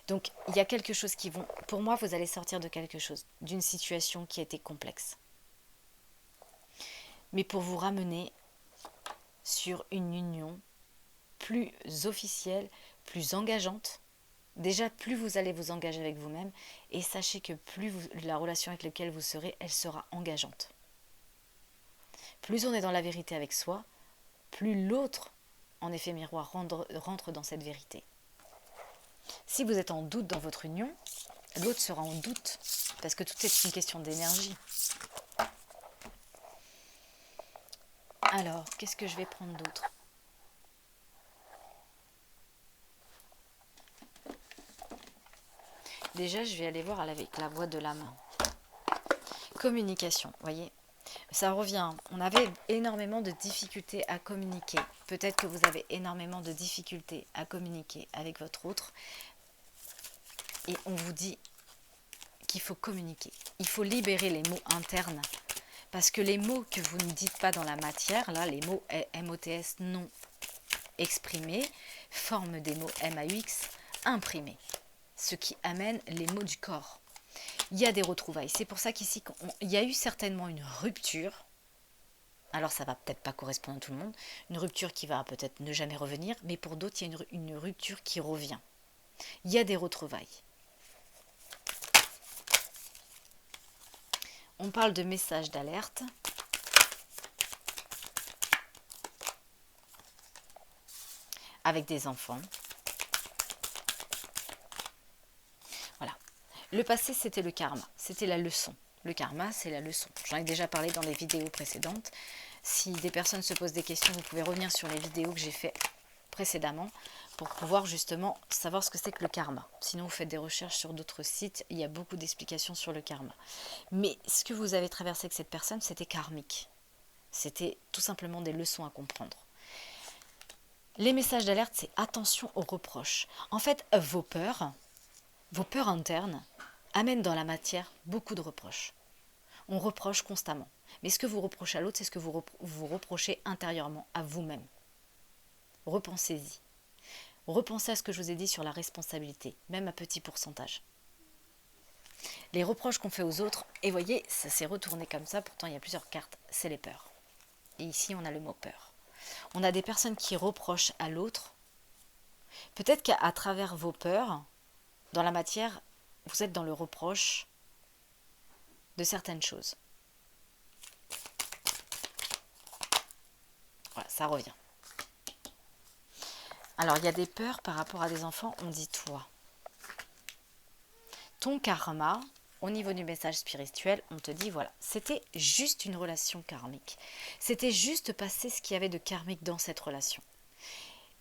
Donc, il y a quelque chose qui vont... Pour moi, vous allez sortir de quelque chose, d'une situation qui a été complexe. Mais pour vous ramener sur une union plus officielle, plus engageante. Déjà, plus vous allez vous engager avec vous-même, et sachez que la relation avec laquelle vous serez, elle sera engageante. Plus on est dans la vérité avec soi, plus l'autre, en effet miroir, rentre dans cette vérité. Si vous êtes en doute dans votre union, l'autre sera en doute, parce que tout est une question d'énergie. Alors, qu'est-ce que je vais prendre d'autre? Déjà, je vais aller voir avec la voix de la main. Communication, voyez. Ça revient. On avait énormément de difficultés à communiquer. Peut-être que vous avez énormément de difficultés à communiquer avec votre autre. Et on vous dit qu'il faut communiquer. Il faut libérer les mots internes. Parce que les mots que vous ne dites pas dans la matière, là, les mots MOTS non exprimés, forment des mots MAUX imprimés. Ce qui amène les mots du corps. Il y a des retrouvailles. C'est pour ça qu'ici, il y a eu certainement une rupture. Alors ça va peut-être pas correspondre à tout le monde. Une rupture qui va peut-être ne jamais revenir. Mais pour d'autres, il y a une rupture qui revient. Il y a des retrouvailles. On parle de messages d'alerte. Avec des enfants. Voilà. Le passé, c'était le karma. C'était la leçon. Le karma, c'est la leçon. J'en ai déjà parlé dans les vidéos précédentes. Si des personnes se posent des questions, vous pouvez revenir sur les vidéos que j'ai faites précédemment pour pouvoir justement savoir ce que c'est que le karma. Sinon, vous faites des recherches sur d'autres sites, il y a beaucoup d'explications sur le karma. Mais ce que vous avez traversé avec cette personne, c'était karmique. C'était tout simplement des leçons à comprendre. Les messages d'alerte, c'est attention aux reproches. En fait, vos peurs internes, amènent dans la matière beaucoup de reproches. On reproche constamment. Mais ce que vous reprochez à l'autre, c'est ce que vous reprochez intérieurement à vous-même. Repensez-y. Repensez à ce que je vous ai dit sur la responsabilité, même à petit pourcentage. Les reproches qu'on fait aux autres, et voyez, ça s'est retourné comme ça, pourtant il y a plusieurs cartes, c'est les peurs. Et ici, on a le mot peur. On a des personnes qui reprochent à l'autre. Peut-être qu'à travers vos peurs, dans la matière, vous êtes dans le reproche de certaines choses. Voilà, ça revient. Alors, il y a des peurs par rapport à des enfants, on dit toi. Ton karma, au niveau du message spirituel, on te dit, voilà, c'était juste une relation karmique. C'était juste passer ce qu'il y avait de karmique dans cette relation.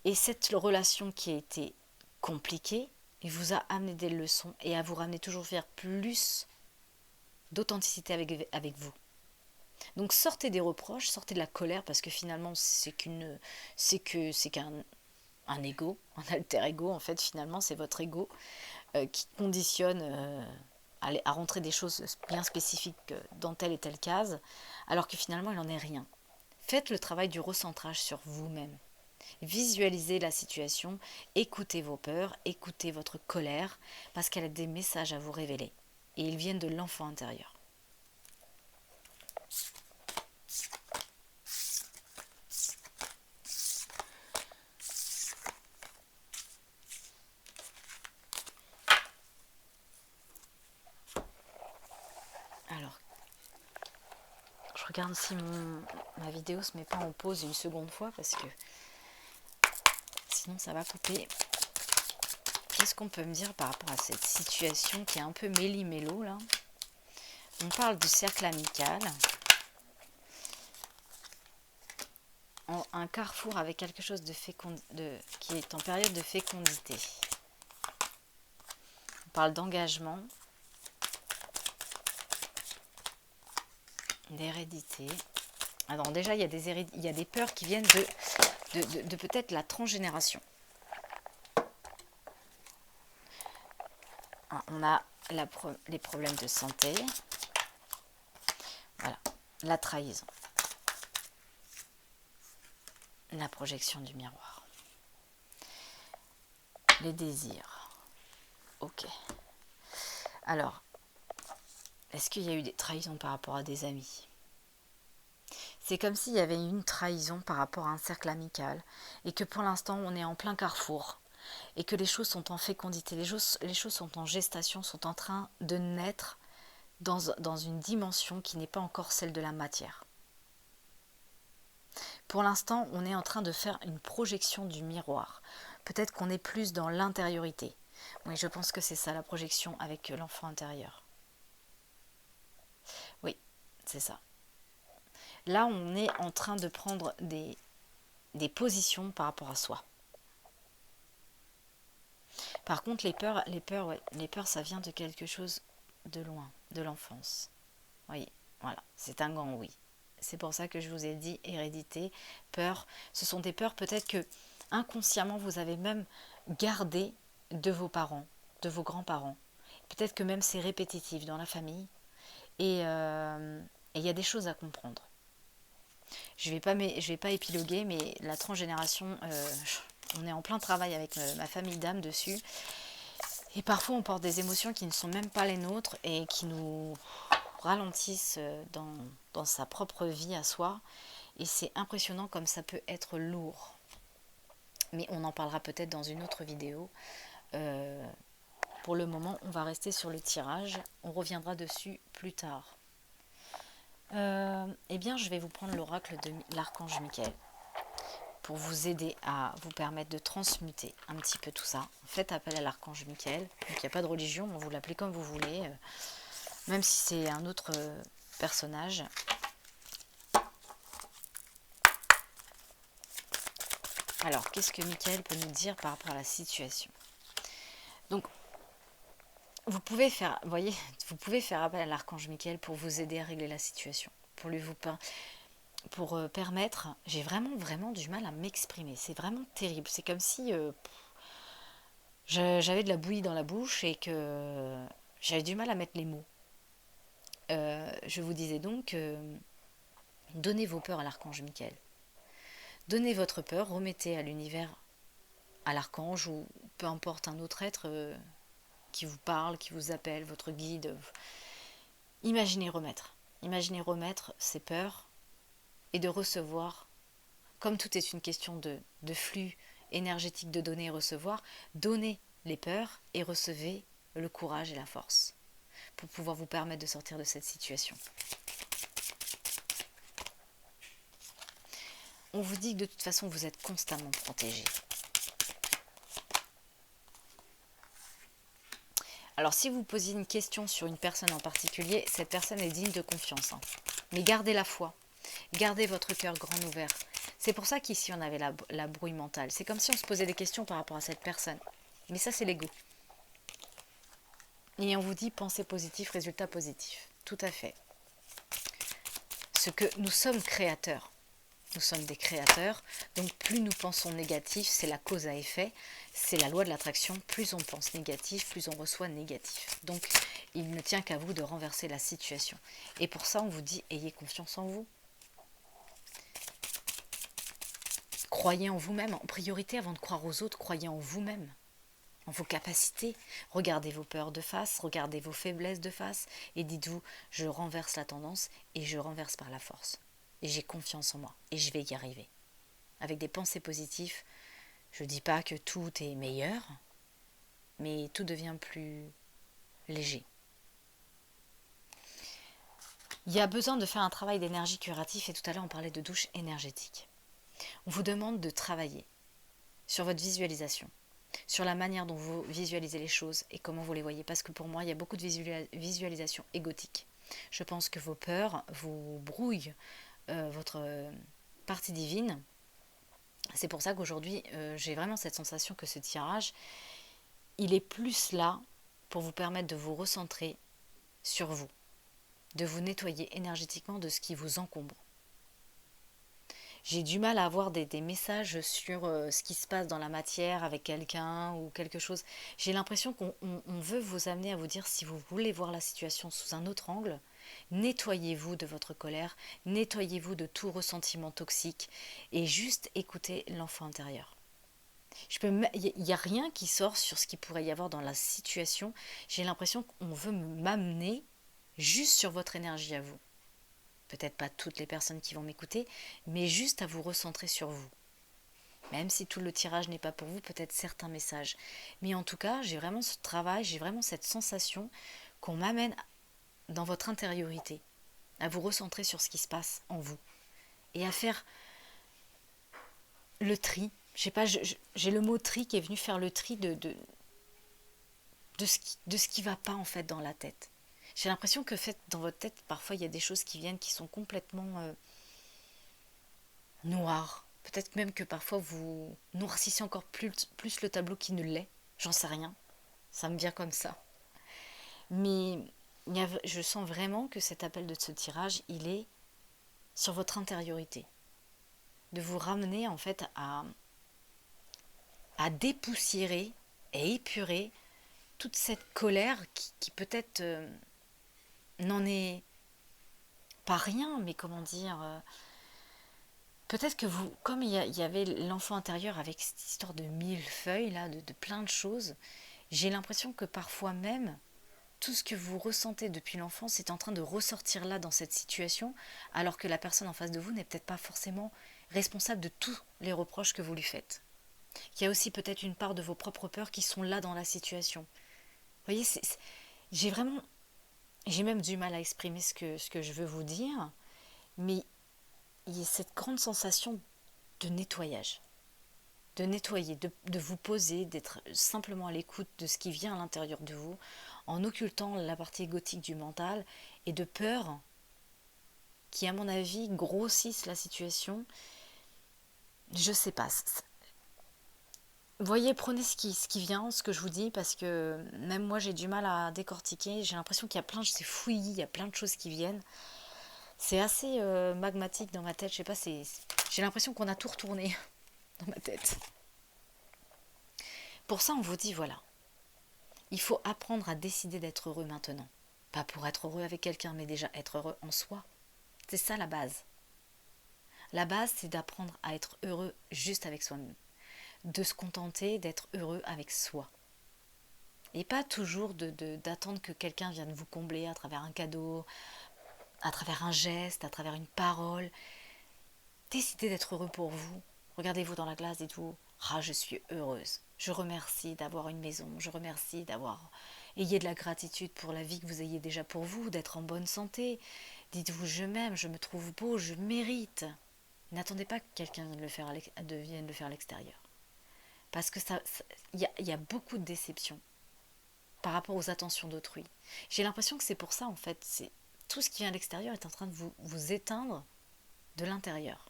Et cette relation qui a été compliquée, il vous a amené des leçons et à vous ramener toujours vers plus d'authenticité avec vous. Donc sortez des reproches, sortez de la colère parce que finalement c'est qu'un ego, un alter ego en fait finalement c'est votre ego qui conditionne à rentrer des choses bien spécifiques dans telle et telle case alors que finalement il n'en est rien. Faites le travail du recentrage sur vous-même. Visualisez la situation, écoutez vos peurs, écoutez votre colère parce qu'elle a des messages à vous révéler et ils viennent de l'enfant intérieur. Alors, je regarde si ma vidéo se met pas en pause une seconde fois parce que sinon ça va couper. Qu'est-ce qu'on peut me dire par rapport à cette situation qui est un peu méli-mélo là? On parle du cercle amical. Un carrefour avec quelque chose qui est en période de fécondité. On parle d'engagement, d'hérédité. Alors déjà, il y a des peurs qui viennent de peut-être la transgénération. On a les problèmes de santé. Voilà, la trahison. La projection du miroir. Les désirs. Ok. Alors, est-ce qu'il y a eu des trahisons par rapport à des amis? C'est comme s'il y avait une trahison par rapport à un cercle amical et que pour l'instant on est en plein carrefour et que les choses sont en fécondité, les choses sont en gestation, sont en train de naître dans une dimension qui n'est pas encore celle de la matière. Pour l'instant, on est en train de faire une projection du miroir. Peut-être qu'on est plus dans l'intériorité. Oui, je pense que c'est ça la projection avec l'enfant intérieur. Oui, c'est ça. Là, on est en train de prendre des positions par rapport à soi. Par contre, les peurs, ça vient de quelque chose de loin, de l'enfance. Oui, voilà, c'est un grand oui. C'est pour ça que je vous ai dit hérédité, peur. Ce sont des peurs peut-être que inconsciemment vous avez même gardé de vos parents, de vos grands-parents. Peut-être que même c'est répétitif dans la famille. Et il y a des choses à comprendre. Je vais pas épiloguer, mais la transgénération, on est en plein travail avec ma famille d'âme dessus. Et parfois, on porte des émotions qui ne sont même pas les nôtres et qui nous ralentissent dans sa propre vie à soi. Et c'est impressionnant comme ça peut être lourd. Mais on en parlera peut-être dans une autre vidéo. Pour le moment, on va rester sur le tirage. On reviendra dessus plus tard. Eh bien, je vais vous prendre l'oracle de l'archange Michael pour vous aider à vous permettre de transmuter un petit peu tout ça. Faites appel à l'archange Michael. Donc, il n'y a pas de religion, vous l'appelez comme vous voulez, même si c'est un autre personnage. Alors, qu'est-ce que Michael peut nous dire par rapport à la situation? Donc, vous pouvez faire, vous voyez, vous pouvez faire appel à l'archange Michael pour vous aider à régler la situation, pour permettre. J'ai vraiment du mal à m'exprimer. C'est vraiment terrible. C'est comme si j'avais de la bouillie dans la bouche et que j'avais du mal à mettre les mots. Je vous disais donc, donnez vos peurs à l'archange Michael. Donnez votre peur, remettez à l'univers, à l'archange ou peu importe un autre être qui vous parle, qui vous appelle, votre guide. Imaginez remettre ces peurs et de recevoir, comme tout est une question de flux énergétique de donner et recevoir, donnez les peurs et recevez le courage et la force pour pouvoir vous permettre de sortir de cette situation. On vous dit que de toute façon vous êtes constamment protégé. Alors si vous posez une question sur une personne en particulier, cette personne est digne de confiance. Mais gardez la foi, gardez votre cœur grand ouvert. C'est pour ça qu'ici on avait la brouille mentale. C'est comme si on se posait des questions par rapport à cette personne. Mais ça c'est l'ego. Et on vous dit pensée positive, résultat positif. Tout à fait. Ce que nous sommes créateurs. Nous sommes des créateurs, donc plus nous pensons négatif, c'est la cause à effet, c'est la loi de l'attraction, plus on pense négatif, plus on reçoit négatif. Donc il ne tient qu'à vous de renverser la situation. Et pour ça on vous dit, ayez confiance en vous. Croyez en vous-même, en priorité avant de croire aux autres, croyez en vous-même, en vos capacités. Regardez vos peurs de face, regardez vos faiblesses de face et dites-vous, je renverse la tendance et je renverse par la force. Et j'ai confiance en moi et je vais y arriver. Avec des pensées positives, je ne dis pas que tout est meilleur, mais tout devient plus léger. Il y a besoin de faire un travail d'énergie curatif et tout à l'heure on parlait de douche énergétique. On vous demande de travailler sur votre visualisation, sur la manière dont vous visualisez les choses et comment vous les voyez. Parce que pour moi, il y a beaucoup de visualisation égotique. Je pense que vos peurs vous brouillent votre partie divine. C'est pour ça qu'aujourd'hui, j'ai vraiment cette sensation que ce tirage, il est plus là pour vous permettre de vous recentrer sur vous, de vous nettoyer énergétiquement de ce qui vous encombre. J'ai du mal à avoir des messages sur ce qui se passe dans la matière avec quelqu'un ou quelque chose. J'ai l'impression qu'on veut vous amener à vous dire si vous voulez voir la situation sous un autre angle, nettoyez-vous de votre colère, nettoyez-vous de tout ressentiment toxique et juste écoutez l'enfant intérieur. Il n'y a rien qui sort sur ce qu'il pourrait y avoir dans la situation. J'ai l'impression qu'on veut m'amener juste sur votre énergie à vous. Peut-être pas toutes les personnes qui vont m'écouter, mais juste à vous recentrer sur vous. Même si tout le tirage n'est pas pour vous, peut-être certains messages. Mais en tout cas, j'ai vraiment ce travail, j'ai vraiment cette sensation qu'on m'amène dans votre intériorité, à vous recentrer sur ce qui se passe en vous et à faire le tri. Je sais pas, j'ai le mot tri qui est venu faire le tri de ce qui va pas en fait dans la tête. J'ai l'impression que dans votre tête, parfois il y a des choses qui viennent qui sont complètement noires. Peut-être même que parfois vous noircissez encore plus le tableau qui ne l'est. J'en sais rien. Ça me vient comme ça. Mais je sens vraiment que cet appel de ce tirage, il est sur votre intériorité, de vous ramener en fait à dépoussiérer et épurer toute cette colère qui peut-être n'en est pas rien, mais comment dire, peut-être que vous, comme il y avait l'enfant intérieur avec cette histoire de millefeuilles, là, de plein de choses, j'ai l'impression que parfois même, tout ce que vous ressentez depuis l'enfance est en train de ressortir là dans cette situation, alors que la personne en face de vous n'est peut-être pas forcément responsable de tous les reproches que vous lui faites. Il y a aussi peut-être une part de vos propres peurs qui sont là dans la situation. Vous voyez, j'ai vraiment, j'ai même du mal à exprimer ce que je veux vous dire, mais il y a cette grande sensation de nettoyage, de nettoyer, de vous poser, d'être simplement à l'écoute de ce qui vient à l'intérieur de vous, en occultant la partie égotique du mental et de peur qui, à mon avis, grossissent la situation. Je sais pas. Voyez, prenez ce qui vient, ce que je vous dis, parce que même moi j'ai du mal à décortiquer. J'ai l'impression qu'il y a plein, c'est fouillis, il y a plein de choses qui viennent. C'est assez magmatique dans ma tête. Je sais pas, j'ai l'impression qu'on a tout retourné dans ma tête. Pour ça, on vous dit voilà, il faut apprendre à décider d'être heureux maintenant. Pas pour être heureux avec quelqu'un, mais déjà être heureux en soi. C'est ça la base. La base, c'est d'apprendre à être heureux juste avec soi-même. De se contenter d'être heureux avec soi. Et pas toujours d'attendre que quelqu'un vienne vous combler à travers un cadeau, à travers un geste, à travers une parole. Décidez d'être heureux pour vous. Regardez-vous dans la glace, dites-vous, ah, je suis heureuse. Je remercie d'avoir une maison. Je remercie d'avoir... Ayez de la gratitude pour la vie que vous ayez déjà pour vous, d'être en bonne santé. Dites-vous, je m'aime, je me trouve beau, je mérite. N'attendez pas que quelqu'un vienne le faire à l'extérieur. Parce que y a beaucoup de déceptions par rapport aux attentions d'autrui. J'ai l'impression que c'est pour ça, en fait. Tout ce qui vient à l'extérieur est en train de vous éteindre de l'intérieur.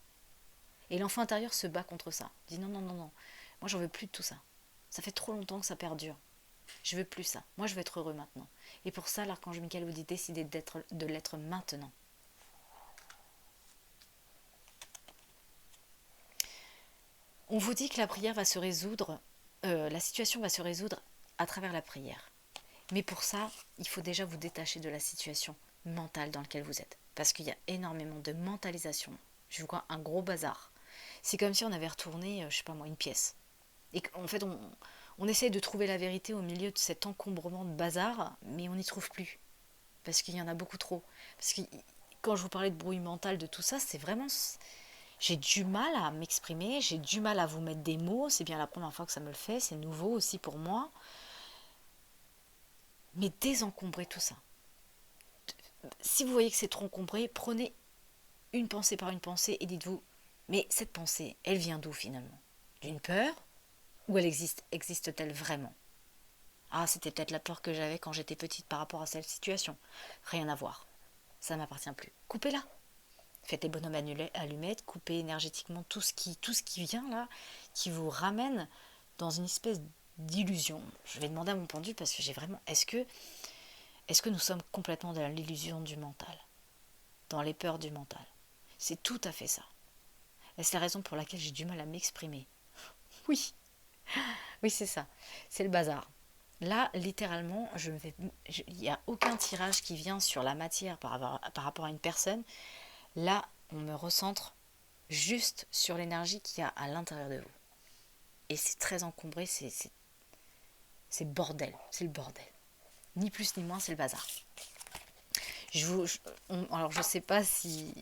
Et l'enfant intérieur se bat contre ça. Il dit non, non, non, non. Moi, j'en veux plus de tout ça. Ça fait trop longtemps que ça perdure. Je veux plus ça. Moi, je veux être heureux maintenant. Et pour ça, l'archange Michael vous dit décidez de l'être maintenant. On vous dit que la prière va se résoudre, la situation va se résoudre à travers la prière. Mais pour ça, il faut déjà vous détacher de la situation mentale dans laquelle vous êtes. Parce qu'il y a énormément de mentalisation. Je vois un gros bazar. C'est comme si on avait retourné, je sais pas moi, une pièce. Et qu'en fait, on essaye de trouver la vérité au milieu de cet encombrement de bazar, mais on n'y trouve plus. Parce qu'il y en a beaucoup trop. Parce que quand je vous parlais de bruit mental, de tout ça, c'est vraiment... J'ai du mal à m'exprimer, j'ai du mal à vous mettre des mots. C'est bien la première fois que ça me le fait, c'est nouveau aussi pour moi. Mais désencombrez tout ça. Si vous voyez que c'est trop encombré, prenez une pensée par une pensée et dites-vous, mais cette pensée, elle vient d'où finalement? D'une peur? Ou elle existe-t-elle vraiment? Ah, c'était peut-être la peur que j'avais quand j'étais petite par rapport à cette situation. Rien à voir. Ça ne m'appartient plus. Coupez-la. Faites les bonhommes allumettes, coupez énergétiquement tout ce qui vient là, qui vous ramène dans une espèce d'illusion. Je vais demander à mon pendu parce que j'ai vraiment... Est-ce que nous sommes complètement dans l'illusion du mental? Dans les peurs du mental? C'est tout à fait ça. Et c'est la raison pour laquelle j'ai du mal à m'exprimer. Oui, oui, c'est ça. C'est le bazar. Là, littéralement, il n'y a aucun tirage qui vient sur la matière par rapport à une personne. Là, on me recentre juste sur l'énergie qu'il y a à l'intérieur de vous. Et c'est très encombré, c'est bordel, c'est le bordel. Ni plus ni moins, c'est le bazar. Alors, je sais pas si...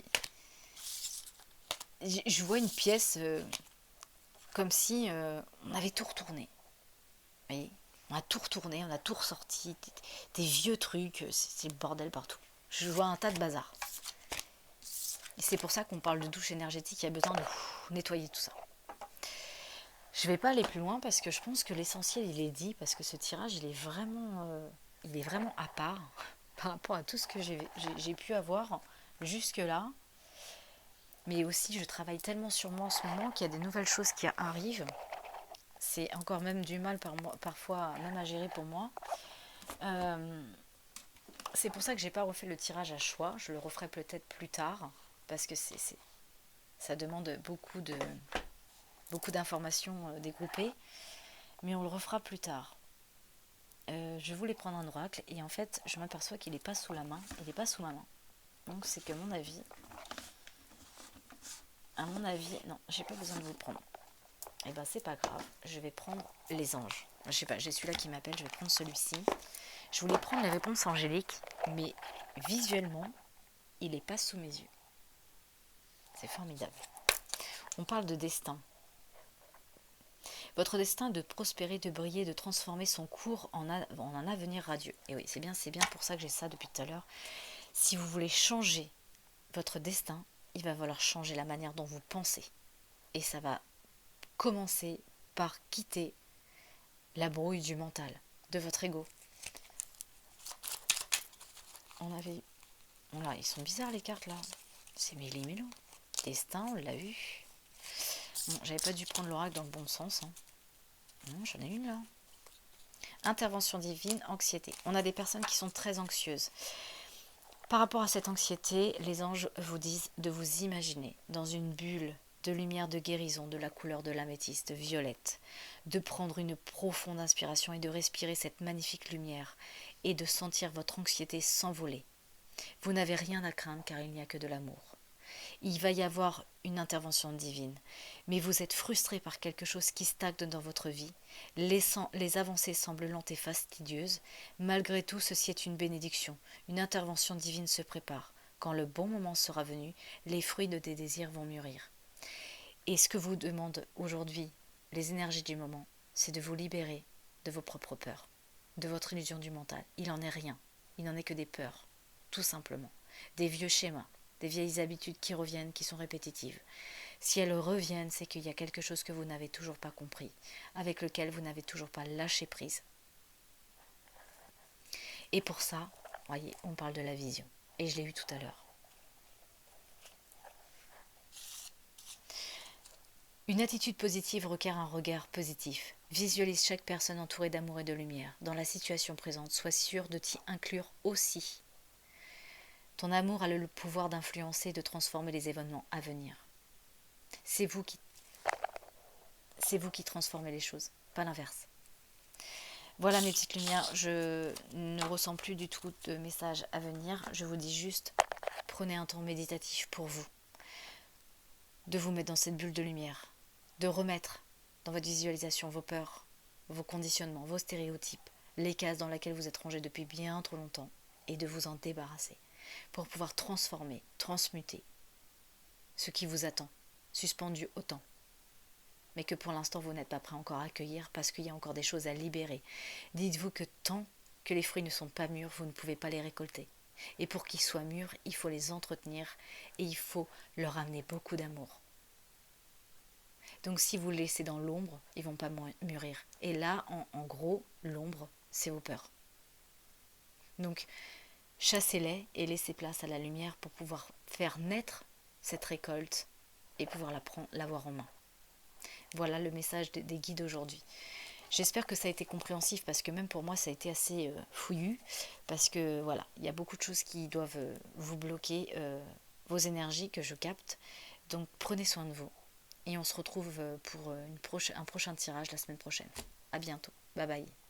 Je vois une pièce comme si on avait tout retourné. Vous voyez, on a tout retourné, on a tout ressorti, des vieux trucs, c'est le bordel partout. Je vois un tas de bazar. Et c'est pour ça qu'on parle de douche énergétique, il y a besoin de nettoyer tout ça. Je ne vais pas aller plus loin parce que je pense que l'essentiel il est dit, parce que ce tirage il est vraiment à part par rapport à tout ce que j'ai pu avoir jusque-là. Mais aussi je travaille tellement sur moi en ce moment qu'il y a des nouvelles choses qui arrivent. C'est encore même du mal parfois même à gérer pour moi. C'est pour ça que j'ai pas refait le tirage à choix. Je le referai peut-être plus tard parce que ça demande beaucoup d'informations dégroupées, mais on le refera plus tard. Je voulais prendre un oracle et en fait je m'aperçois qu'il n'est pas sous la main, il n'est pas sous ma main. Donc c'est que à mon avis, non, j'ai pas besoin de vous le prendre. Et ben c'est pas grave, je vais prendre les anges. Je sais pas, j'ai celui-là qui m'appelle, je vais prendre celui-ci. Je voulais prendre les réponses angéliques, mais visuellement, il n'est pas sous mes yeux. C'est formidable. On parle de destin. Votre destin est de prospérer, de briller, de transformer son cours en un avenir radieux. Et oui, c'est bien pour ça que j'ai ça depuis tout à l'heure. Si vous voulez changer votre destin, il va falloir changer la manière dont vous pensez. Et ça va commencer par quitter la brouille du mental, de votre ego. Là, ils sont bizarres les cartes là. C'est méli-mélo. Destin, on l'a eu. Bon, j'avais pas dû prendre l'oracle dans le bon sens. Non, j'en ai une là. Intervention divine, anxiété. On a des personnes qui sont très anxieuses. Par rapport à cette anxiété, les anges vous disent de vous imaginer dans une bulle de lumière de guérison de la couleur de l'améthyste violette, de prendre une profonde inspiration et de respirer cette magnifique lumière et de sentir votre anxiété s'envoler. Vous n'avez rien à craindre car il n'y a que de l'amour. Il va y avoir une intervention divine, mais vous êtes frustré par quelque chose qui stagne dans votre vie, les avancées semblent lentes et fastidieuses, malgré tout ceci est une bénédiction, une intervention divine se prépare. Quand le bon moment sera venu, les fruits de tes désirs vont mûrir. Et ce que vous demandent aujourd'hui les énergies du moment, c'est de vous libérer de vos propres peurs, de votre illusion du mental. Il n'en est rien, il n'en est que des peurs, tout simplement, des vieux schémas, des vieilles habitudes qui reviennent, qui sont répétitives. Si elles reviennent, c'est qu'il y a quelque chose que vous n'avez toujours pas compris, avec lequel vous n'avez toujours pas lâché prise. Et pour ça, voyez, on parle de la vision. Et je l'ai eu tout à l'heure. Une attitude positive requiert un regard positif. Visualise chaque personne entourée d'amour et de lumière. Dans la situation présente, sois sûr de t'y inclure aussi. Ton amour a le pouvoir d'influencer et de transformer les événements à venir. C'est vous qui transformez les choses, pas l'inverse. Voilà mes petites lumières, je ne ressens plus du tout de messages à venir. Je vous dis juste, prenez un temps méditatif pour vous. De vous mettre dans cette bulle de lumière. De remettre dans votre visualisation vos peurs, vos conditionnements, vos stéréotypes, les cases dans lesquelles vous êtes rangés depuis bien trop longtemps. Et de vous en débarrasser. Pour pouvoir transformer, transmuter ce qui vous attend, suspendu au temps. Mais que pour l'instant vous n'êtes pas prêt encore à accueillir parce qu'il y a encore des choses à libérer. Dites-vous que tant que les fruits ne sont pas mûrs, vous ne pouvez pas les récolter. Et pour qu'ils soient mûrs, il faut les entretenir et il faut leur amener beaucoup d'amour. Donc si vous les laissez dans l'ombre, ils ne vont pas mûrir. Et là, en gros, l'ombre, c'est vos peurs. Donc chassez-les et laissez place à la lumière pour pouvoir faire naître cette récolte et pouvoir l'avoir en main. Voilà le message des guides aujourd'hui. J'espère que ça a été compréhensif parce que même pour moi ça a été assez fouillu parce que voilà, il y a beaucoup de choses qui doivent vous bloquer vos énergies que je capte. Donc prenez soin de vous et on se retrouve pour un prochain tirage la semaine prochaine. À bientôt. Bye bye.